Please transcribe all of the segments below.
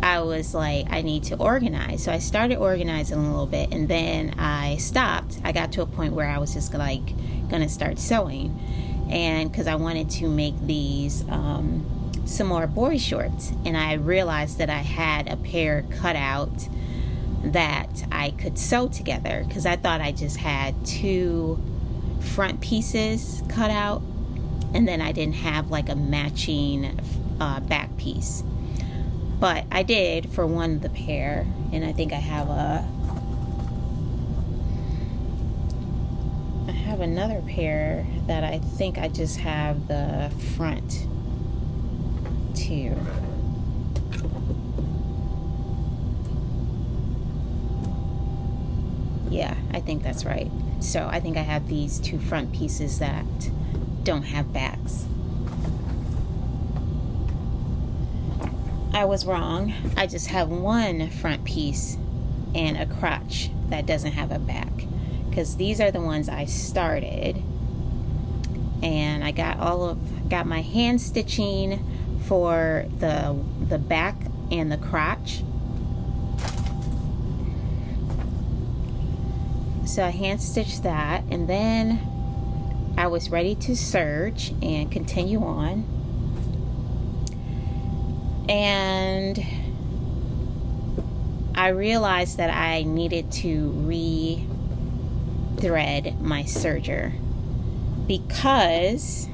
I was like, I need to organize. So I started organizing a little bit, and then I stopped. I got to a point where I was just like gonna start sewing, and because I wanted to make these some more boy shorts, and I realized that I had a pair cut out that I could sew together, because I thought I just had 2 front pieces cut out, and then I didn't have like a matching back piece. But I did for one of the pair, and I think I have another pair that I think I just have the front too. Yeah, I think that's right. So I think I have these 2 front pieces that don't have backs. I was wrong. I just have 1 front piece and a crotch that doesn't have a back, because these are the ones I started, and I got my hand stitching for the back and the crotch. So I hand stitched that, and then I was ready to serge and continue on. And I realized that I needed to re-thread my serger, because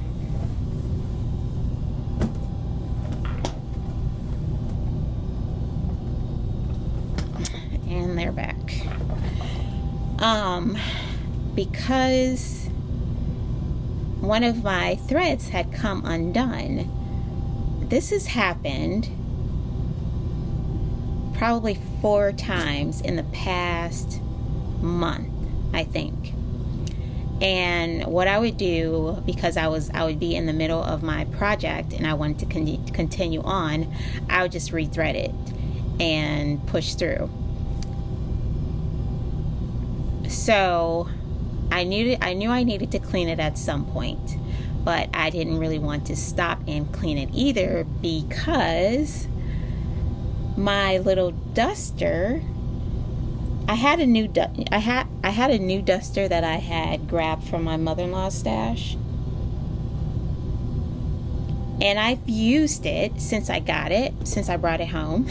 and they're back. Because one of my threads had come undone. This has happened probably 4 times in the past month, I think. And what I would do, because I would be in the middle of my project and I wanted to continue on, I would just rethread it and push through. So I knew I needed to clean it at some point, but I didn't really want to stop and clean it either, because my little duster, I had a new duster that I had grabbed from my mother-in-law's stash, and I've used it since I brought it home,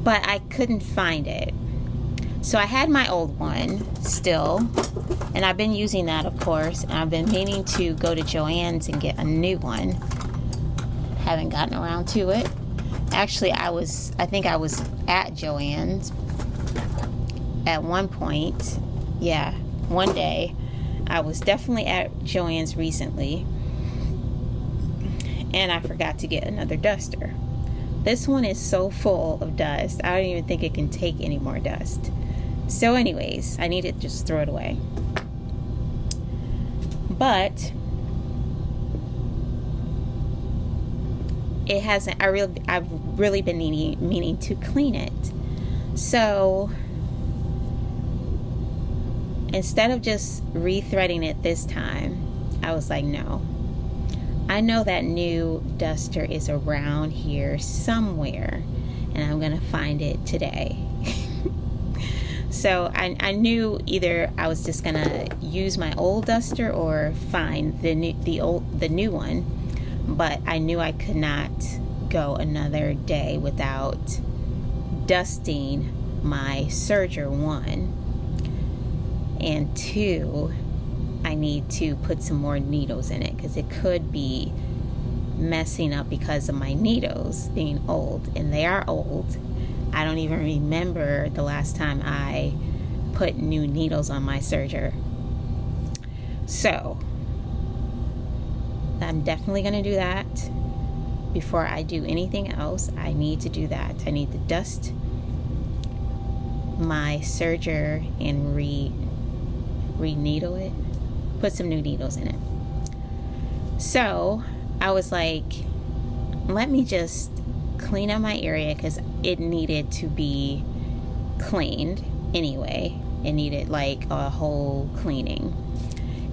but I couldn't find it. So I had my old one still, and I've been using that, of course, and I've been meaning to go to Joann's and get a new one. Haven't gotten around to it. Actually, I think I was at Joann's at one point. Yeah, one day. I was definitely at Joann's recently, and I forgot to get another duster. This one is so full of dust, I don't even think it can take any more dust. So anyways, I need to just throw it away. But it hasn't, I've really been meaning to clean it. So instead of just rethreading it this time, I was like, no. I know that new duster is around here somewhere, and I'm gonna find it today. So I knew either I was just gonna use my old duster or find the new one, but I knew I could not go another day without dusting my serger, 1, and 2, I need to put some more needles in it, because it could be messing up because of my needles being old, and they are old. I don't even remember the last time I put new needles on my serger. So I'm definitely going to do that. Before I do anything else, I need to do that. I need to dust my serger and re-needle it, put some new needles in it. So I was like, let me just clean up my area, because it needed to be cleaned anyway. It needed like a whole cleaning.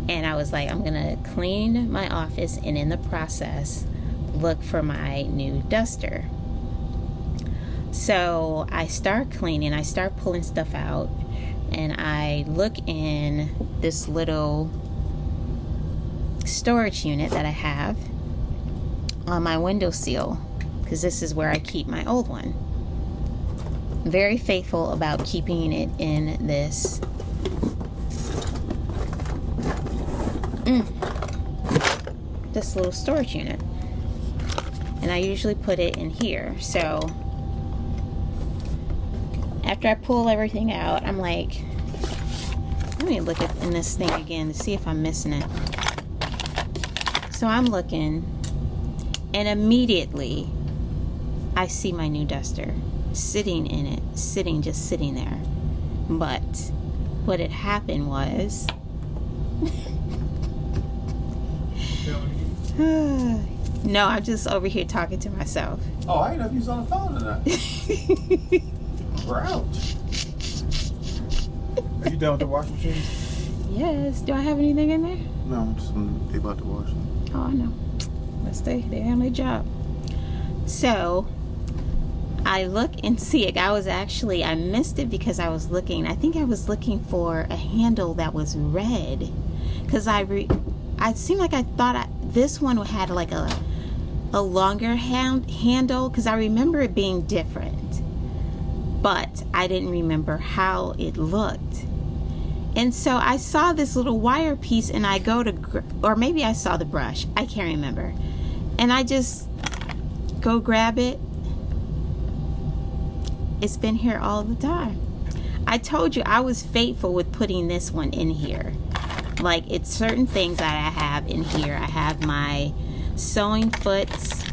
And I was like, I'm gonna clean my office, and in the process look for my new duster. So I start cleaning, I start pulling stuff out, and I look in this little storage unit that I have on my windowsill, because this is where I keep my old one. Very faithful about keeping it in this this little storage unit, and I usually put it in here. So after I pull everything out, I'm like, let me look in this thing again to see if I'm missing it. So I'm looking, and immediately I see my new duster sitting in it, just sitting there. But what had happened was no, I'm just over here talking to myself. Oh, I didn't know if you was on the phone or not. Ouch. Are you done with the washing machine? Yes. Do I have anything in there? No, I'm just they about to wash it. Oh, I know. They have their job. So I look and see it. I missed it because I was looking. I think I was looking for a handle that was red, because I seemed like I thought this one had like a longer handle, because I remember it being different, but I didn't remember how it looked. And so I saw this little wire piece, and I go to, or maybe I saw the brush, I can't remember, and I just go grab it. It's been here all the time. I told you I was faithful with putting this one in here. Like, it's certain things that I have in here. I have my sewing foots,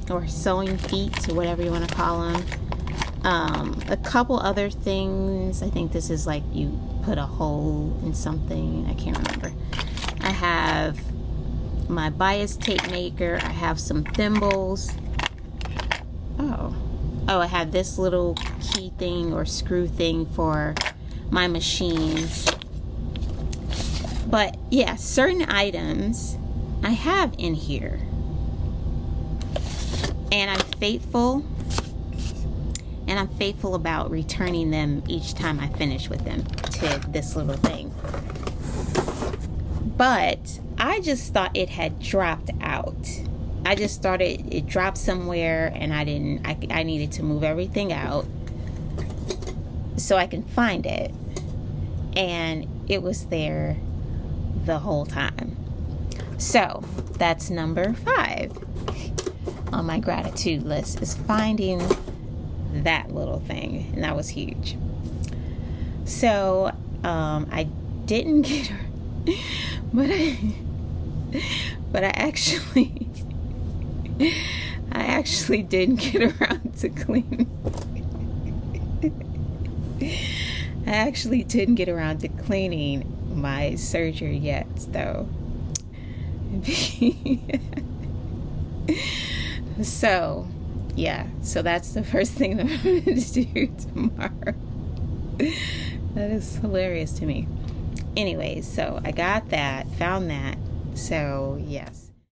or sewing feet, or whatever you want to call them. A couple other things. I think this is like you put a hole in something. I can't remember. I have my bias tape maker. I have some thimbles. Oh, I have this little key thing or screw thing for my machines. But yeah, certain items I have in here, and I'm faithful about returning them each time I finish with them to this little thing. But I just thought it had dropped out. I just thought it dropped somewhere, and I needed to move everything out so I can find it. And it was there the whole time. So that's number 5 on my gratitude list, is finding that little thing, and that was huge. So I didn't get her, but I actually didn't get around to cleaning. I actually didn't get around to cleaning my serger yet, though. So yeah, so that's the first thing that I'm going to do tomorrow. That is hilarious to me. Anyways, so I got that, found that. So yes.